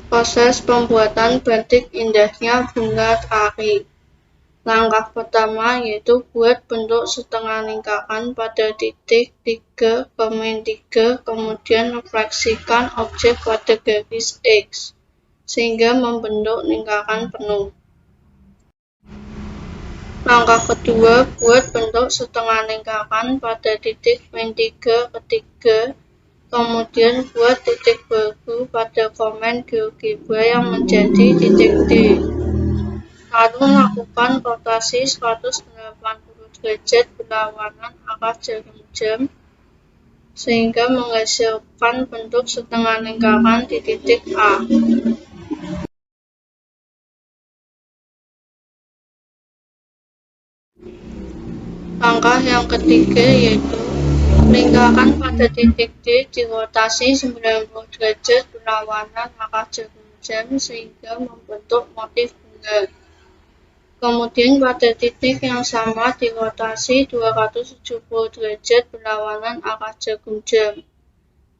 Proses pembuatan batik indahnya bunga tari. Langkah pertama yaitu buat bentuk setengah lingkaran pada titik 3, kemudian refleksikan objek pada garis X, sehingga membentuk lingkaran penuh. Langkah kedua, buat bentuk setengah lingkaran pada titik min 3, kemudian buat titik baru pada komen GeoGebra yang menjadi titik D. Lalu lakukan rotasi 180 derajat berlawanan arah jarum jam sehingga menghasilkan bentuk setengah lingkaran di titik A. Langkah yang ketiga yaitu lingkaran pada titik D dirotasi 90 derajat berlawanan arah jarum jam sehingga membentuk motif bunga. Kemudian pada titik yang sama dirotasi 270 derajat berlawanan arah jarum jam.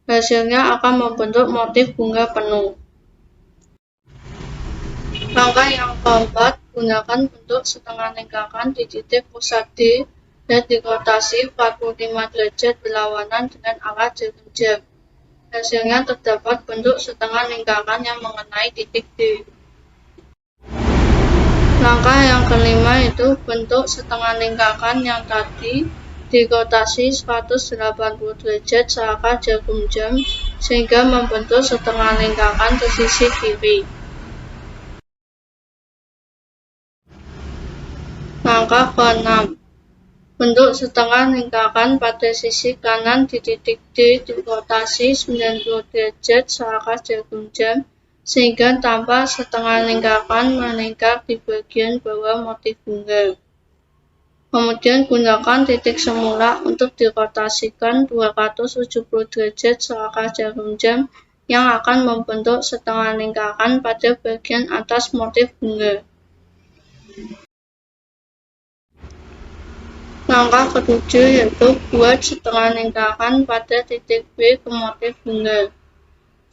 Hasilnya akan membentuk motif bunga penuh. Langkah yang keempat, gunakan bentuk setengah lingkaran di titik pusat D dan dirotasi 45 derajat berlawanan dengan arah jarum jam. Hasilnya terdapat bentuk setengah lingkaran yang mengenai titik D. Langkah yang kelima itu bentuk setengah lingkaran yang tadi dirotasi 180 derajat searah jarum jam sehingga membentuk setengah lingkaran di sisi kiri. Langkah ke-6, bentuk setengah lingkaran pada sisi kanan di titik D dirotasi 90 derajat searah jarum jam sehingga tampak setengah lingkaran melingkar di bagian bawah motif bunga. Kemudian gunakan titik semula untuk dirotasikan 270 derajat searah jarum jam yang akan membentuk setengah lingkaran pada bagian atas motif bunga. Langkah ke-7 yaitu buat setengah lingkaran pada titik B ke motif bunga.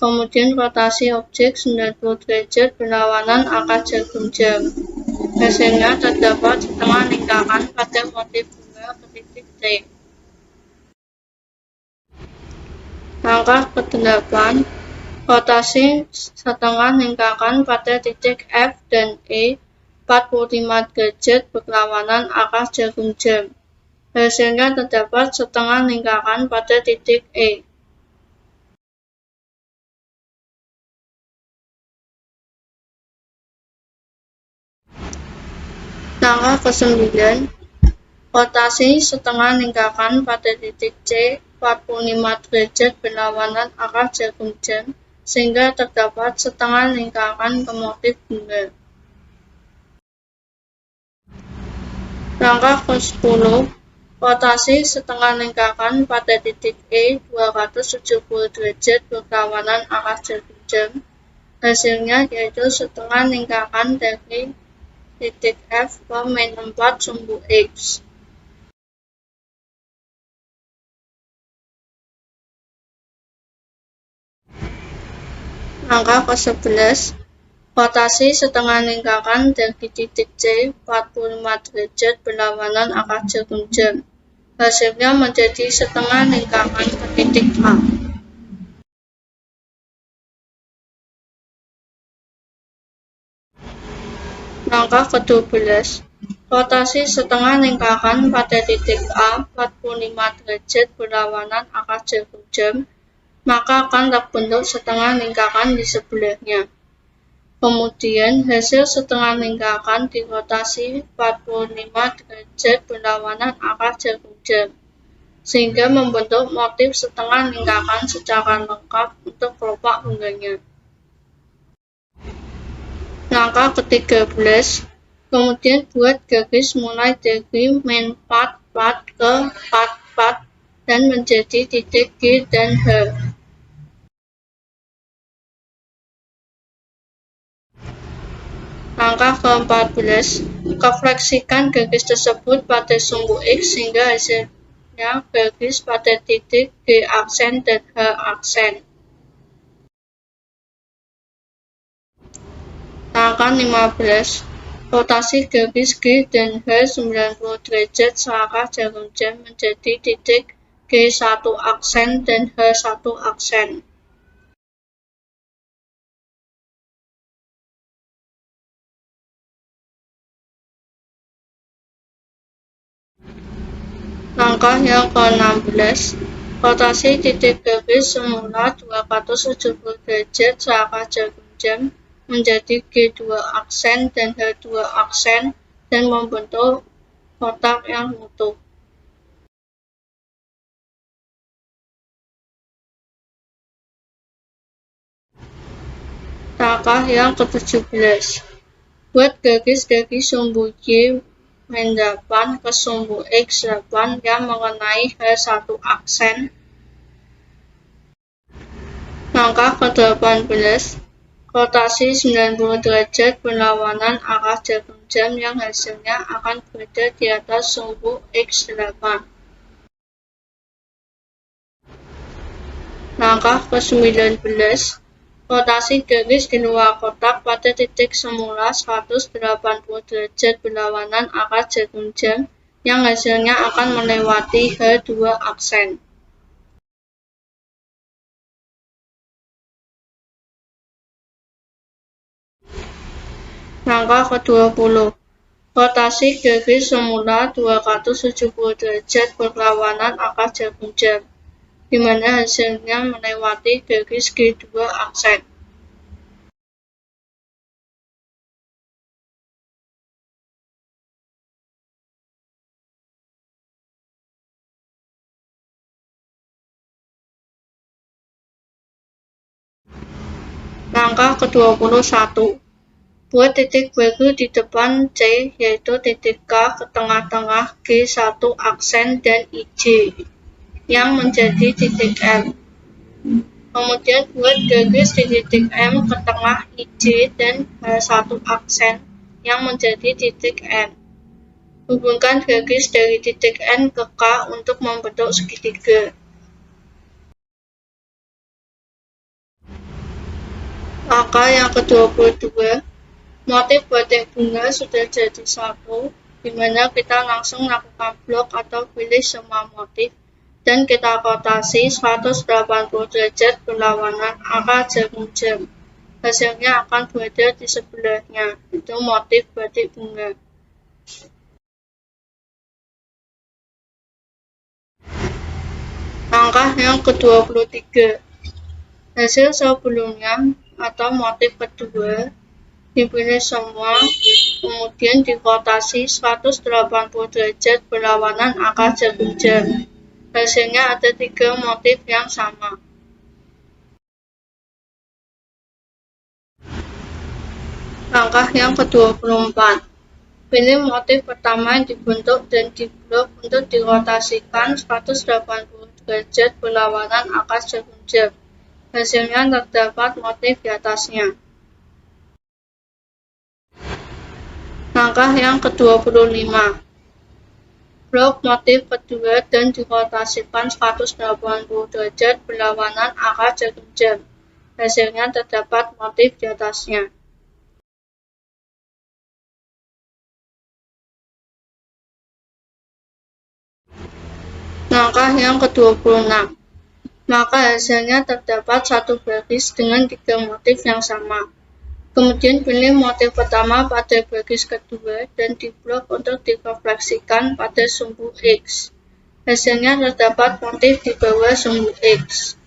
Kemudian rotasi objek 90 derajat berlawanan arah jarum jam. Hasilnya terdapat setengah lingkaran pada motif bunga ke titik T. Langkah ke-8, rotasi setengah lingkaran pada titik F dan E 45 derajat berlawanan arah jarum jam. Hasilnya terdapat setengah lingkaran pada titik E. Langkah ke-9, rotasi setengah lingkaran pada titik C 45 derajat berlawanan arah jarum jam sehingga terdapat setengah lingkaran ke motif bunga. Langkah ke-10, rotasi setengah lingkaran pada titik E 270 derajat berlawanan arah jarum jam. Hasilnya yaitu setengah lingkaran dari titik F ke min 4 sumbu X. Langkah ke-11, rotasi setengah lingkaran dari titik C 45 derajat berlawanan arah jarum jam. Hasilnya menjadi setengah lingkaran ke titik A. Langkah ke-12, rotasi setengah lingkaran pada titik A 45 derajat berlawanan arah jarum jam, maka akan terbentuk setengah lingkaran di sebelahnya. Kemudian hasil setengah lingkaran dirotasi 45 derajat berlawanan arah jarum jam, sehingga membentuk motif setengah lingkaran secara lengkap untuk kelopak bunganya. Langkah ke-13, kemudian buat garis mulai dari min 4 ke 4 dan menjadi titik G dan H. Langkah ke-14, refleksikan garis tersebut pada sumbu X sehingga hasilnya garis pada titik G aksen dan H aksen. akan 15. Rotasi garis G dan H 90 derajat searah jarum jam menjadi titik G1 aksen dan H1 aksen. Langkah yang ke-16, rotasi titik garis semula 270 derajat searah jarum jam menjadi G2 aksen dan H2 aksen dan membentuk kotak yang utuh. Langkah yang ke-17, buat garis dari sumbu Y -8 ke sumbu X8 yang mengenai H1 aksen. Langkah ke-18, rotasi 90 derajat berlawanan arah jarum jam yang hasilnya akan berada di atas sumbu X8. Langkah ke-19, rotasi garis di luar kotak pada titik semula 180 derajat berlawanan arah jarum jam yang hasilnya akan melewati H2 aksen. Langkah ke-20, rotasi garis semula 270 derajat berlawanan arah jarum jam, di mana hasilnya melewati garis G2 aksen. Langkah ke-21, buat titik baru di depan C, yaitu titik K ke tengah-tengah G1 aksen dan IJ, yang menjadi titik M. Kemudian buat garis di titik M ke tengah IJ dan H1 aksen, yang menjadi titik N. Hubungkan garis dari titik N ke K untuk membentuk segitiga. Langkah yang ke-22, motif batik bunga sudah jadi satu, di mana kita langsung lakukan blok atau pilih semua motif, dan kita rotasi 180 derajat berlawanan arah jarum jam. Hasilnya akan berada di sebelahnya, itu motif batik bunga. Langkah yang ke-23, hasil sebelumnya atau motif kedua dipilih semua, kemudian dirotasi 180 derajat berlawanan arah jarum jam. Hasilnya ada 3 motif yang sama. Langkah yang ke-24, pilih motif pertama yang dibentuk dan diblok untuk dirotasikan 180 derajat berlawanan arah jarum jam. Hasilnya terdapat motif di atasnya. Langkah yang ke-25, blok motif kedua dan dirotasikan 180 derajat berlawanan arah jarum jam. Hasilnya terdapat motif di atasnya. Langkah yang ke-26, maka hasilnya terdapat satu baris dengan 3 motif yang sama. Kemudian pilih motif pertama pada baris kedua dan diblok untuk direfleksikan pada sumbu X. Hasilnya terdapat motif di bawah sumbu X.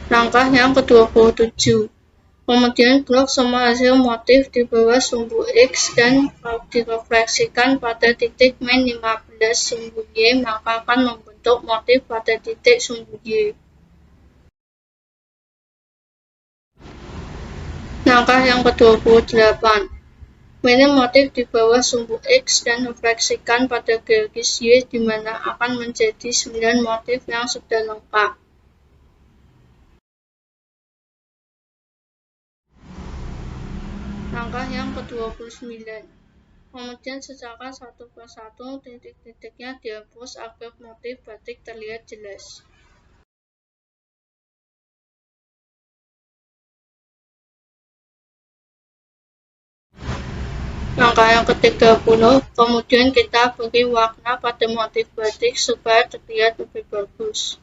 Langkah yang ke-27, kemudian blok semua hasil motif di bawah sumbu X dan direfleksikan pada titik min 15 sumbu Y, maka akan membentuk motif pada titik sumbu Y. Langkah yang ke-28, pilih motif di bawah sumbu X dan refleksikan pada garis Y, di mana akan menjadi 9 motif yang sudah lengkap. Langkah yang ke-29, Kemudian secara satu persatu titik-titiknya dihapus agar motif batik terlihat jelas. Langkah yang ke-30, kemudian kita beri warna pada motif batik supaya terlihat lebih bagus.